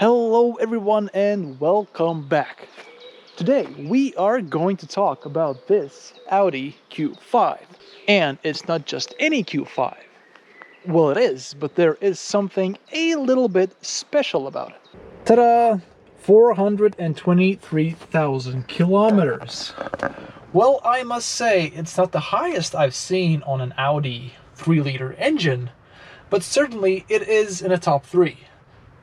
Hello everyone and welcome back. Today we are going to talk about this Audi Q5. And it's not just any Q5. Well, it is, but there is something a little bit special about it. Ta-da! 423,000 kilometers. Well, I must say it's not the highest I've seen on an Audi 3-liter engine, but certainly it is in a top 3.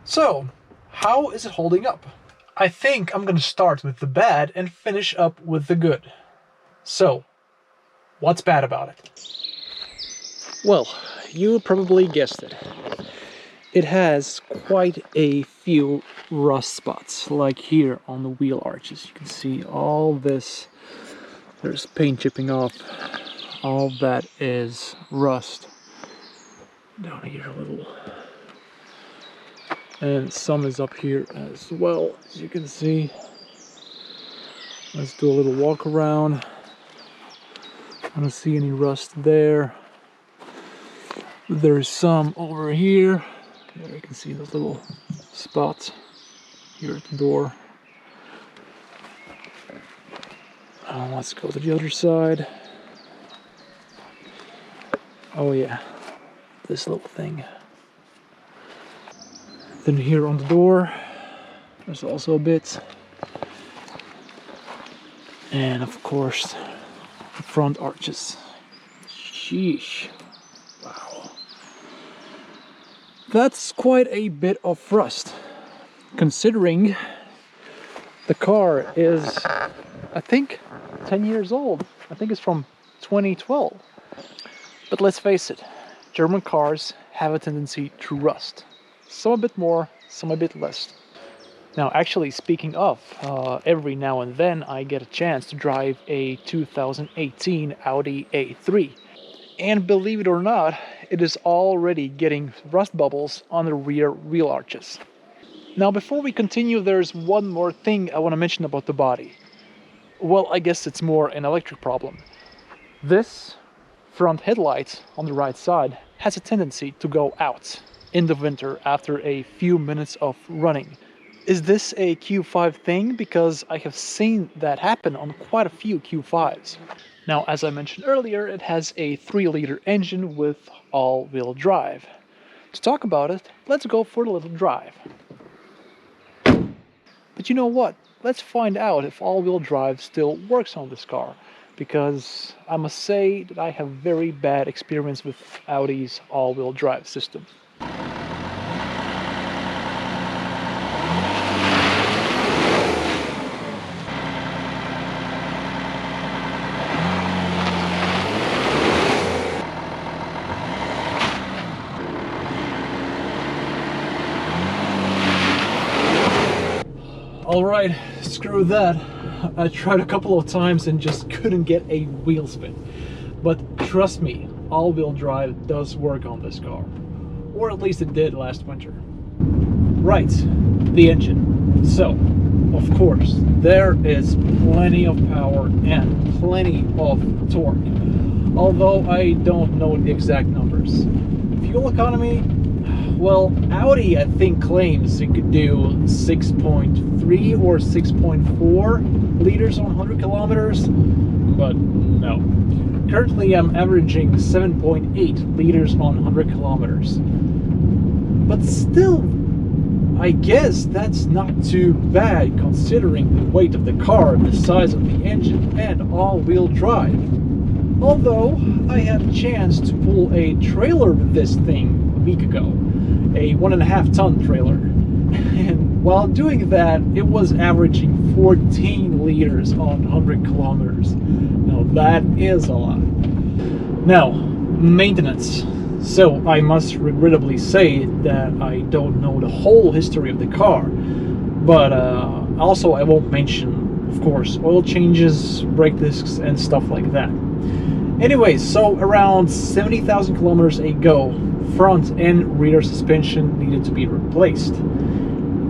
So, how is it holding up? I think I'm gonna start with the bad and finish up with the good. So, what's bad about it? Well, you probably guessed it. It has quite a few rust spots, like here on the wheel arches. You can see all this, there's paint chipping off. All that is rust. Down here a little. And some is up here as well, as you can see. Let's do a little walk around. I don't see any rust there. There's some over here. There you can see those little spots here at the door. Let's go to the other side. Oh yeah, this little thing. Then here on the door, there's also a bit. And of course, the front arches. Sheesh. Wow. That's quite a bit of rust, considering the car is, I think, 10 years old. I think it's from 2012. But let's face it, German cars have a tendency to rust. Some a bit more, some a bit less. Now, actually, speaking of, every now and then I get a chance to drive a 2018 Audi A3. And believe it or not, it is already getting rust bubbles on the rear wheel arches. Now, before we continue, there's one more thing I want to mention about the body. Well, I guess it's more an electric problem. This front headlight on the right side has a tendency to go out in the winter after a few minutes of running. Is this a Q5 thing? Because I have seen that happen on quite a few Q5s. Now, as I mentioned earlier, it has a 3-liter engine with all-wheel drive. To talk about it, let's go for a little drive. But you know what? Let's find out if all-wheel drive still works on this car. Because I must say that I have very bad experience with Audi's all-wheel drive system. Alright, screw that. I tried a couple of times and just couldn't get a wheel spin. But trust me, all-wheel drive does work on this car. Or at least it did last winter. Right, the engine. So, of course, there is plenty of power and plenty of torque. Although I don't know the exact numbers. Fuel economy, well, Audi I think claims it could do 6.3 or 6.4 liters on 100 kilometers, but no. Currently I'm averaging 7.8 liters on 100 kilometers. But still, I guess that's not too bad considering the weight of the car, the size of the engine, and all-wheel drive. Although, I had a chance to pull a trailer with this thing a week ago. A 1.5-ton trailer. And while doing that, it was averaging 14 liters on 100 kilometers. Now that is a lot. Now, maintenance. So I must regrettably say that I don't know the whole history of the car. But also I won't mention, of course, oil changes, brake discs, and stuff like that. Anyways, so around 70,000 kilometers ago, front and rear suspension needed to be replaced.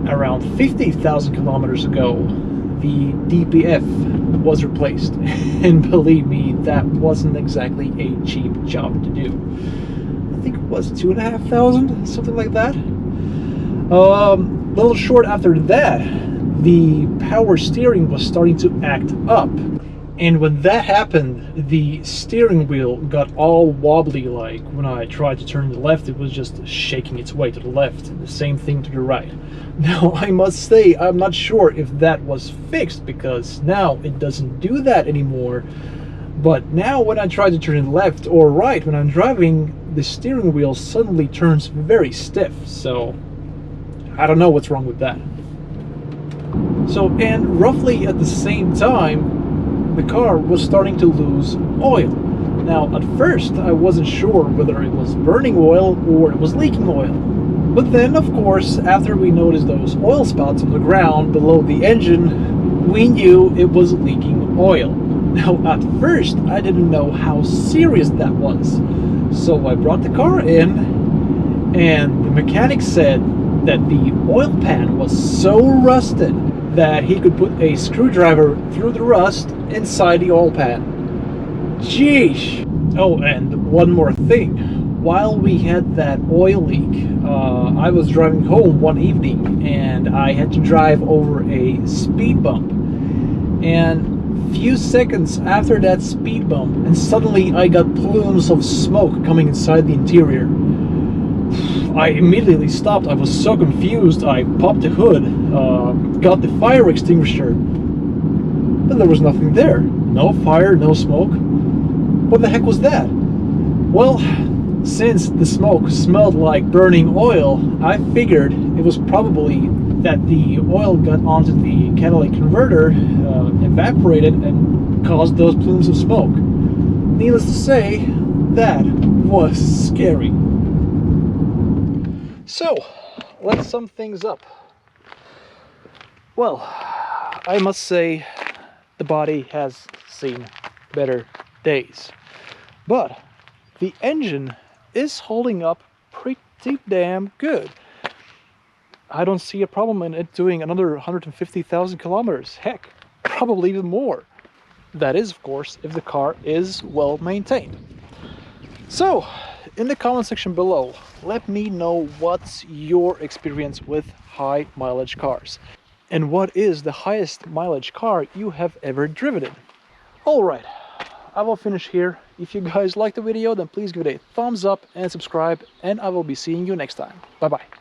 Around 50,000 kilometers ago, the DPF was replaced. And believe me, that wasn't exactly a cheap job to do. I think it was 2,500, something like that. Little short after that, the power steering was starting to act up. And when that happened, the steering wheel got all wobbly. Like when I tried to turn to the left, it was just shaking its way to the left, and the same thing to the right. Now, I must say, I'm not sure if that was fixed, because now it doesn't do that anymore. But now when I try to turn left or right when I'm driving, the steering wheel suddenly turns very stiff. So I don't know what's wrong with that. So, and roughly at the same time, the car was starting to lose oil. Now, at first, I wasn't sure whether it was burning oil or it was leaking oil. But then, of course, after we noticed those oil spots on the ground below the engine, we knew it was leaking oil. Now, at first, I didn't know how serious that was. So I brought the car in, and the mechanic said that the oil pan was so rusted that he could put a screwdriver through the rust inside the oil pan. Jeesh! Oh, and one more thing. While we had that oil leak, I was driving home one evening and I had to drive over a speed bump. And few seconds after that speed bump, and suddenly I got plumes of smoke coming inside the interior. I immediately stopped. I was so confused. I popped the hood, got the fire extinguisher, but there was nothing there. No fire, no smoke. What the heck was that? Well, since the smoke smelled like burning oil, I figured it was probably that the oil got onto the catalytic converter, evaporated, and caused those plumes of smoke. Needless to say, that was scary. So, let's sum things up. Well, I must say the body has seen better days. But the engine is holding up pretty damn good. I don't see a problem in it doing another 150,000 kilometers. Heck, probably even more. That is, of course, if the car is well maintained. So, in the comment section below, let me know what's your experience with high mileage cars. And what is the highest mileage car you have ever driven in? Alright, I will finish here. If you guys liked the video, then please give it a thumbs up and subscribe, and I will be seeing you next time. Bye bye.